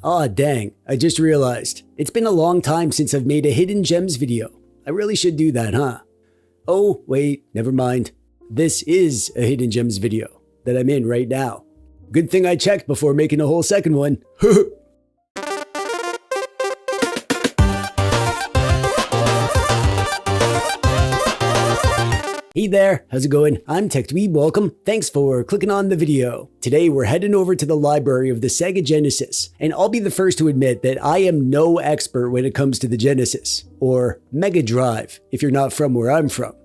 Aw, dang, I just realized. It's been a long time since I've made a hidden gems video. I really should do that, huh? Oh, wait, never mind. This is a hidden gems video that I'm in right now. Good thing I checked before making a whole second one. Hey there, how's it going? I'm TechDweeb, welcome. Thanks for clicking on the video. Today we're heading over to the library of the Sega Genesis, and I'll be the first to admit that I am no expert when it comes to the Genesis, or Mega Drive, if you're not from where I'm from.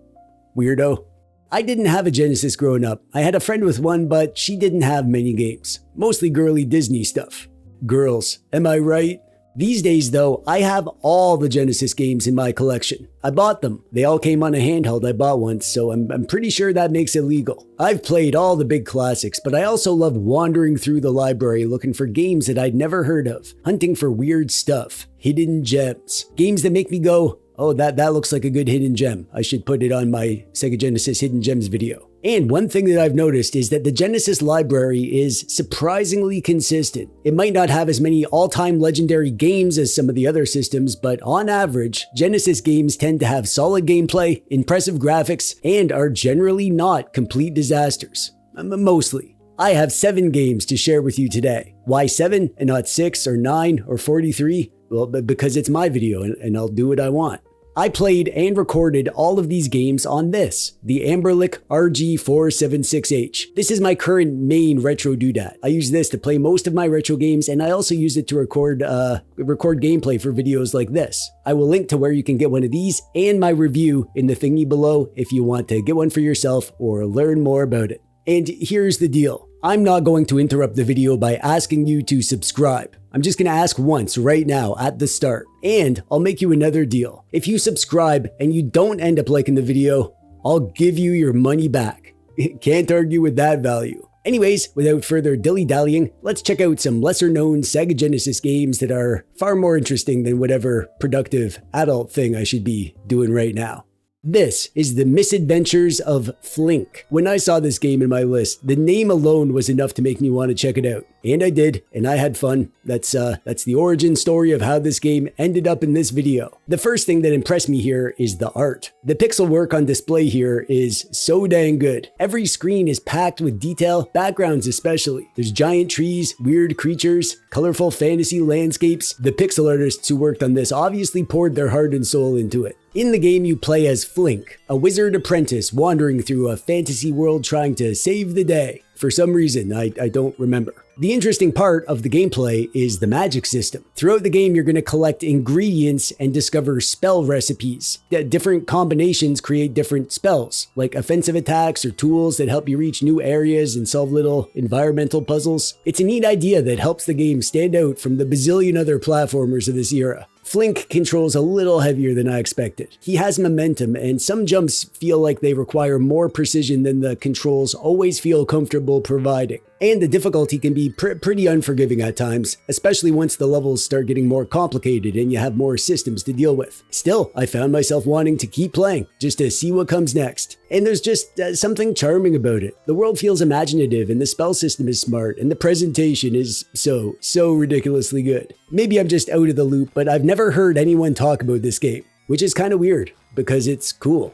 Weirdo. I didn't have a Genesis growing up. I had a friend with one, but she didn't have many games. Mostly girly Disney stuff. Girls, am I right? These days though, I have all the Genesis games in my collection. I bought them. They all came on a handheld I bought once, so I'm pretty sure that makes it legal. I've played all the big classics, but I also love wandering through the library looking for games that I'd never heard of, hunting for weird stuff, hidden gems, games that make me go, oh, that looks like a good hidden gem. I should put it on my Sega Genesis Hidden Gems video. And one thing that I've noticed is that the Genesis library is surprisingly consistent. It might not have as many all-time legendary games as some of the other systems, but on average, Genesis games tend to have solid gameplay, impressive graphics, and are generally not complete disasters. Mostly. I have 7 games to share with you today. Why 7 and not 6 or 9 or 43? Well, because it's my video and I'll do what I want. I played and recorded all of these games on this, the Amberlic RG476H. This is my current main retro doodad. I use this to play most of my retro games, and I also use it to record gameplay for videos like this. I will link to where you can get one of these and my review in the thingy below if you want to get one for yourself or learn more about it. And here's the deal. I'm not going to interrupt the video by asking you to subscribe. I'm just going to ask once right now at the start, and I'll make you another deal. If you subscribe and you don't end up liking the video, I'll give you your money back. Can't argue with that value. Anyways, without further dilly-dallying, let's check out some lesser-known Sega Genesis games that are far more interesting than whatever productive adult thing I should be doing right now. This is the Misadventures of Flink. When I saw this game in my list, the name alone was enough to make me want to check it out. And I did, and I had fun. That's the origin story of how this game ended up in this video. The first thing that impressed me here is the art. The pixel work on display here is so dang good. Every screen is packed with detail, backgrounds especially. There's giant trees, weird creatures, colorful fantasy landscapes. The pixel artists who worked on this obviously poured their heart and soul into it. In the game, you play as Flink, a wizard apprentice wandering through a fantasy world trying to save the day. For some reason, I don't remember. The interesting part of the gameplay is the magic system. Throughout the game, you're going to collect ingredients and discover spell recipes. Different combinations create different spells, like offensive attacks or tools that help you reach new areas and solve little environmental puzzles. It's a neat idea that helps the game stand out from the bazillion other platformers of this era. Flink controls a little heavier than I expected. He has momentum, and some jumps feel like they require more precision than the controls always feel comfortable providing. And the difficulty can be pretty unforgiving at times, especially once the levels start getting more complicated and you have more systems to deal with. Still, I found myself wanting to keep playing, just to see what comes next. And there's just something charming about it. The world feels imaginative, and the spell system is smart, and the presentation is so ridiculously good. Maybe I'm just out of the loop, but I've never heard anyone talk about this game, which is kind of weird, because it's cool.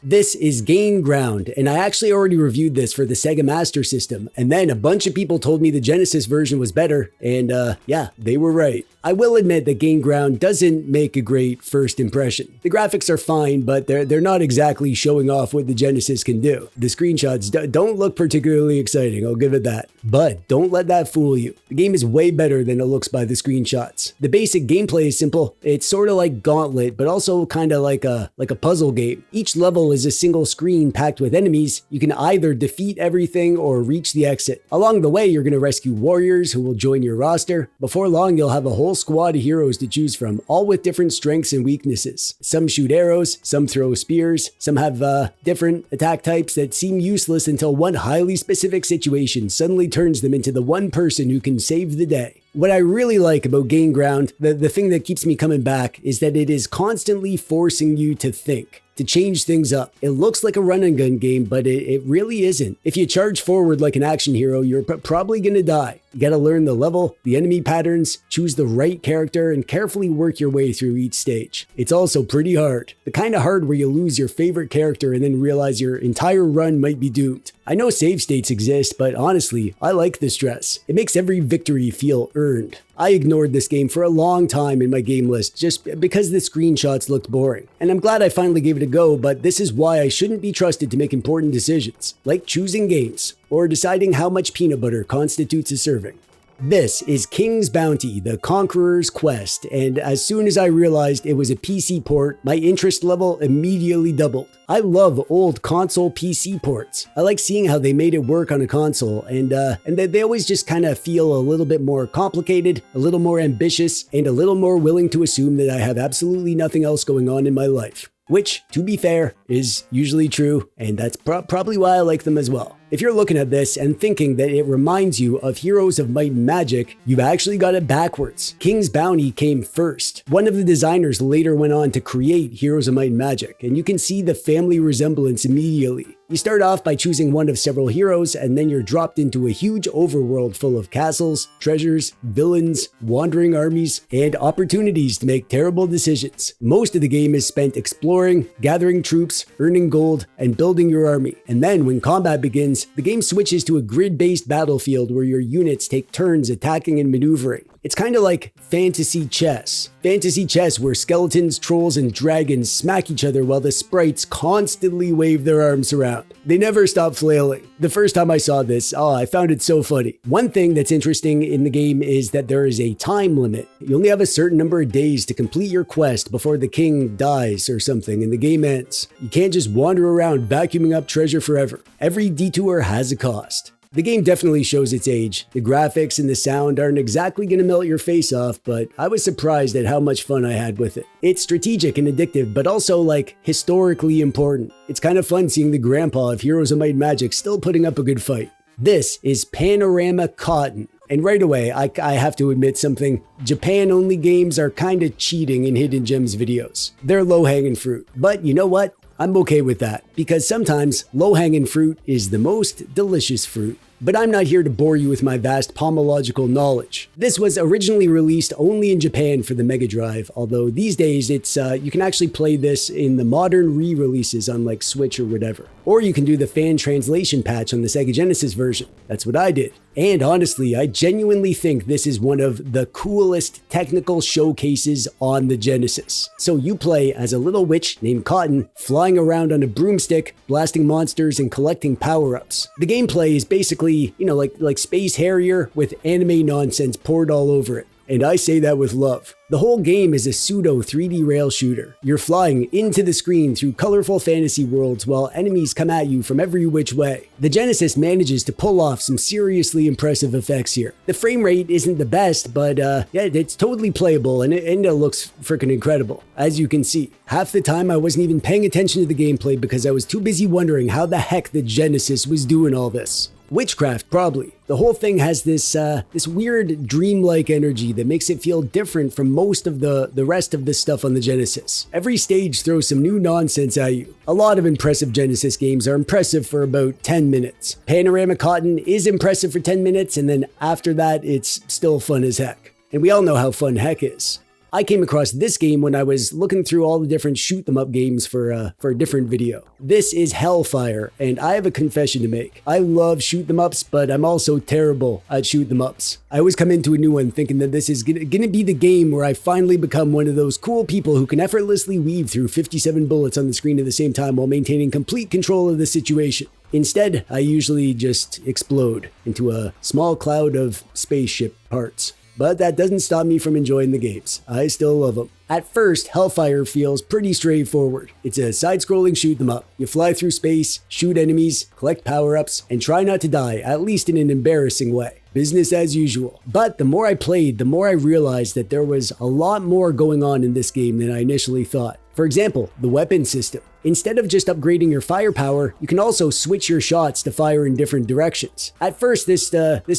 This is Gain Ground, and I actually already reviewed this for the Sega Master System, and then a bunch of people told me the Genesis version was better, and yeah, they were right. I will admit that Gain Ground doesn't make a great first impression. The graphics are fine, but they're not exactly showing off what the Genesis can do. The screenshots don't look particularly exciting, I'll give it that. But don't let that fool you. The game is way better than it looks by the screenshots. The basic gameplay is simple. It's sort of like Gauntlet, but also kind of like a puzzle game. Each level is a single screen packed with enemies. You can either defeat everything or reach the exit. Along the way, you're going to rescue warriors who will join your roster. Before long, you'll have a whole squad of heroes to choose from, all with different strengths and weaknesses. Some shoot arrows, some throw spears, some have different attack types that seem useless until one highly specific situation suddenly turns them into the one person who can save the day. What I really like about Gain Ground, the thing that keeps me coming back, is that it is constantly forcing you to think, to change things up. It looks like a run and gun game, but it really isn't. If you charge forward like an action hero, you're probably gonna die. You gotta learn the level, the enemy patterns, choose the right character, and carefully work your way through each stage. It's also pretty hard. The kind of hard where you lose your favorite character and then realize your entire run might be doomed. I know save states exist, but honestly, I like the stress. It makes every victory feel earned. I ignored this game for a long time in my game list just because the screenshots looked boring. And I'm glad I finally gave it a go, but this is why I shouldn't be trusted to make important decisions, like choosing games, or deciding how much peanut butter constitutes a serving. This is King's Bounty, the Conqueror's Quest, and as soon as I realized it was a PC port, my interest level immediately doubled. I love old console PC ports. I like seeing how they made it work on a console, and they always just kind of feel a little bit more complicated, a little more ambitious, and a little more willing to assume that I have absolutely nothing else going on in my life. Which, to be fair, is usually true, and that's probably why I like them as well. If you're looking at this and thinking that it reminds you of Heroes of Might and Magic, you've actually got it backwards. King's Bounty came first. One of the designers later went on to create Heroes of Might and Magic, and you can see the family resemblance immediately. You start off by choosing one of several heroes, and then you're dropped into a huge overworld full of castles, treasures, villains, wandering armies, and opportunities to make terrible decisions. Most of the game is spent exploring, gathering troops, earning gold, and building your army. And then when combat begins, the game switches to a grid-based battlefield where your units take turns attacking and maneuvering. It's kind of like fantasy chess. Fantasy chess where skeletons, trolls, and dragons smack each other while the sprites constantly wave their arms around. They never stop flailing. The first time I saw this, I found it so funny. One thing that's interesting in the game is that there is a time limit. You only have a certain number of days to complete your quest before the king dies or something and the game ends. You can't just wander around vacuuming up treasure forever. Every detour has a cost. The game definitely shows its age. The graphics and the sound aren't exactly gonna melt your face off, but I was surprised at how much fun I had with it. It's strategic and addictive, but also historically important. It's kind of fun seeing the grandpa of Heroes of Might and Magic still putting up a good fight. This is Panorama Cotton. And right away, I have to admit something. Japan-only games are kinda cheating in Hidden Gems videos. They're low-hanging fruit. But you know what? I'm okay with that, because sometimes low-hanging fruit is the most delicious fruit. But I'm not here to bore you with my vast pomological knowledge. This was originally released only in Japan for the Mega Drive, although these days it's you can actually play this in the modern re-releases on Switch or whatever. Or you can do the fan translation patch on the Sega Genesis version. That's what I did. And honestly, I genuinely think this is one of the coolest technical showcases on the Genesis. So you play as a little witch named Cotton, flying around on a broomstick, blasting monsters and collecting power-ups. The gameplay is basically, like Space Harrier with anime nonsense poured all over it. And I say that with love. The whole game is a pseudo 3D rail shooter. You're flying into the screen through colorful fantasy worlds while enemies come at you from every which way. The Genesis manages to pull off some seriously impressive effects here. The frame rate isn't the best, but it's totally playable and it looks freaking incredible. As you can see, half the time I wasn't even paying attention to the gameplay because I was too busy wondering how the heck the Genesis was doing all this. Witchcraft, probably. The whole thing has this weird dreamlike energy that makes it feel different from most of the rest of this stuff on the Genesis. Every stage throws some new nonsense at you. A lot of impressive Genesis games are impressive for about 10 minutes. Panorama Cotton is impressive for 10 minutes, and then after that, it's still fun as heck. And we all know how fun heck is. I came across this game when I was looking through all the different shoot-them-up games for a different video. This is Hellfire, and I have a confession to make. I love shoot-them-ups, but I'm also terrible at shoot-them-ups. I always come into a new one thinking that this is gonna be the game where I finally become one of those cool people who can effortlessly weave through 57 bullets on the screen at the same time while maintaining complete control of the situation. Instead, I usually just explode into a small cloud of spaceship parts. But that doesn't stop me from enjoying the games. I still love them. At first, Hellfire feels pretty straightforward. It's a side-scrolling shoot-them-up. You fly through space, shoot enemies, collect power-ups, and try not to die, at least in an embarrassing way. Business as usual. But the more I played, the more I realized that there was a lot more going on in this game than I initially thought. For example, the weapon system. Instead of just upgrading your firepower, you can also switch your shots to fire in different directions. At first, this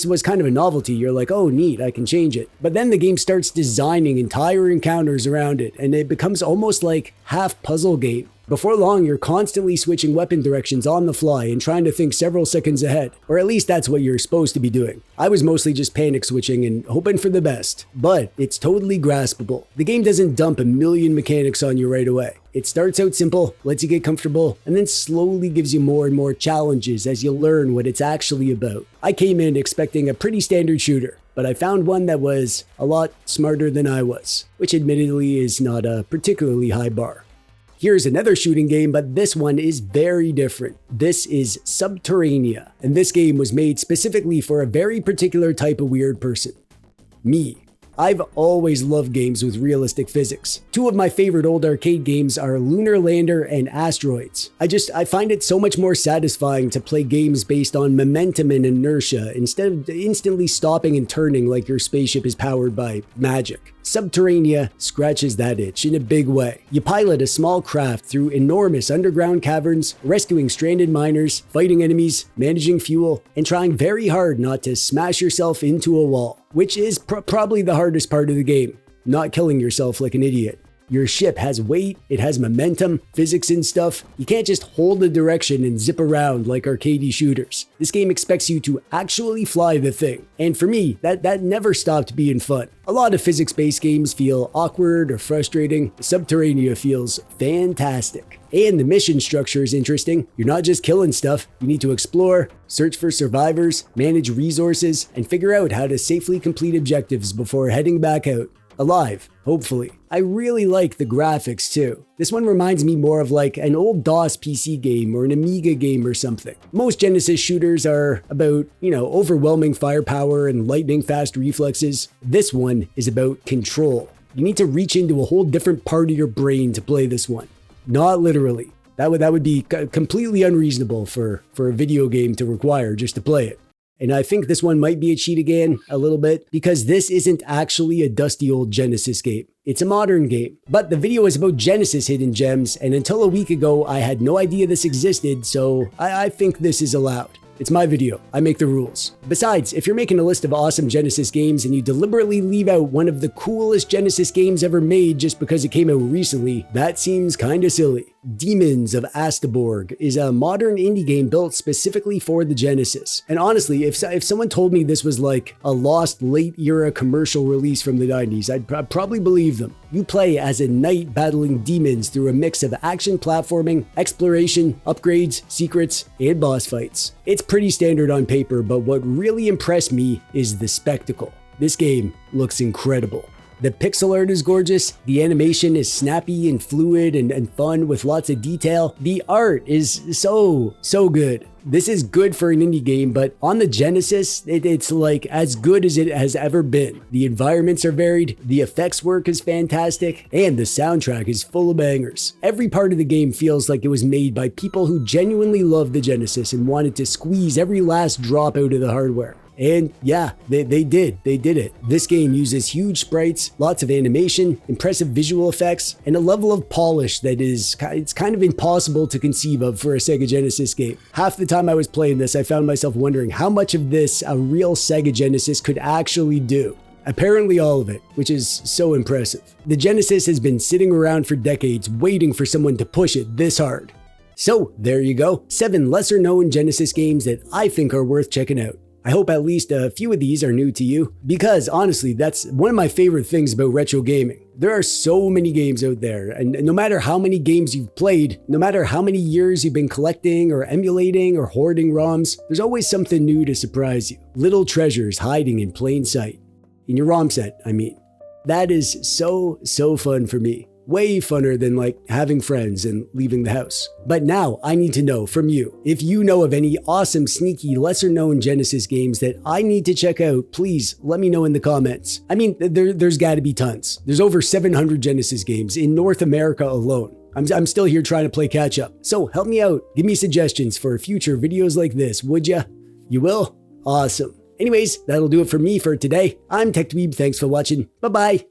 was kind of a novelty. You're like, oh neat, I can change it. But then the game starts designing entire encounters around it, and it becomes almost like half puzzle game. Before long, you're constantly switching weapon directions on the fly and trying to think several seconds ahead, or at least that's what you're supposed to be doing. I was mostly just panic switching and hoping for the best, but it's totally graspable. The game doesn't dump a million mechanics on you right away. It starts out simple, lets you get comfortable, and then slowly gives you more and more challenges as you learn what it's actually about. I came in expecting a pretty standard shooter, but I found one that was a lot smarter than I was, which admittedly is not a particularly high bar. Here's another shooting game, but this one is very different. This is Sub-Terrania, and this game was made specifically for a very particular type of weird person. Me. I've always loved games with realistic physics. Two of my favorite old arcade games are Lunar Lander and Asteroids. I find it so much more satisfying to play games based on momentum and inertia instead of instantly stopping and turning like your spaceship is powered by magic. Sub-Terrania scratches that itch in a big way. You pilot a small craft through enormous underground caverns, rescuing stranded miners, fighting enemies, managing fuel, and trying very hard not to smash yourself into a wall, which is probably the hardest part of the game, not killing yourself like an idiot. Your ship has weight, it has momentum, physics and stuff. You can't just hold a direction and zip around like arcadey shooters. This game expects you to actually fly the thing. And for me, that never stopped being fun. A lot of physics-based games feel awkward or frustrating. Sub-Terrania feels fantastic. And the mission structure is interesting. You're not just killing stuff. You need to explore, search for survivors, manage resources, and figure out how to safely complete objectives before heading back out. Alive, hopefully. I really like the graphics too. This one reminds me more of like an old DOS PC game or an Amiga game or something. Most Genesis shooters are about, overwhelming firepower and lightning fast reflexes. This one is about control. You need to reach into a whole different part of your brain to play this one. Not literally. That would be completely unreasonable for a video game to require just to play it. And I think this one might be a cheat again, a little bit, because this isn't actually a dusty old Genesis game. It's a modern game. But the video is about Genesis hidden gems, and until a week ago, I had no idea this existed, so I think this is allowed. It's my video. I make the rules. Besides, if you're making a list of awesome Genesis games and you deliberately leave out one of the coolest Genesis games ever made just because it came out recently, that seems kinda silly. Demons of Asteborg is a modern indie game built specifically for the Genesis. And honestly, if someone told me this was like a lost late-era commercial release from the 90s, I'd probably believe them. You play as a knight battling demons through a mix of action platforming, exploration, upgrades, secrets, and boss fights. It's pretty standard on paper, but what really impressed me is the spectacle. This game looks incredible. The pixel art is gorgeous, the animation is snappy and fluid and fun with lots of detail. The art is so good. This is good for an indie game, but on the Genesis, it's like as good as it has ever been. The environments are varied, the effects work is fantastic, and the soundtrack is full of bangers. Every part of the game feels like it was made by people who genuinely loved the Genesis and wanted to squeeze every last drop out of the hardware. And yeah, they did it. This game uses huge sprites, lots of animation, impressive visual effects, and a level of polish that it's kind of impossible to conceive of for a Sega Genesis game. Half the time I was playing this, I found myself wondering how much of this a real Sega Genesis could actually do. Apparently all of it, which is so impressive. The Genesis has been sitting around for decades waiting for someone to push it this hard. So there you go, 7 lesser known Genesis games that I think are worth checking out. I hope at least a few of these are new to you, because honestly, that's one of my favorite things about retro gaming. There are so many games out there, and no matter how many games you've played, no matter how many years you've been collecting or emulating or hoarding ROMs, there's always something new to surprise you. Little treasures hiding in plain sight. In your ROM set, I mean. That is so fun for me. Way funner than like having friends and leaving the house. But now I need to know from you. If you know of any awesome, sneaky, lesser known Genesis games that I need to check out, please let me know in the comments. I mean, there's gotta be tons. There's over 700 Genesis games in North America alone. I'm still here trying to play catch up. So help me out. Give me suggestions for future videos like this, would ya? You will? Awesome. Anyways, that'll do it for me for today. I'm TechDweeb. Thanks for watching. Bye-bye.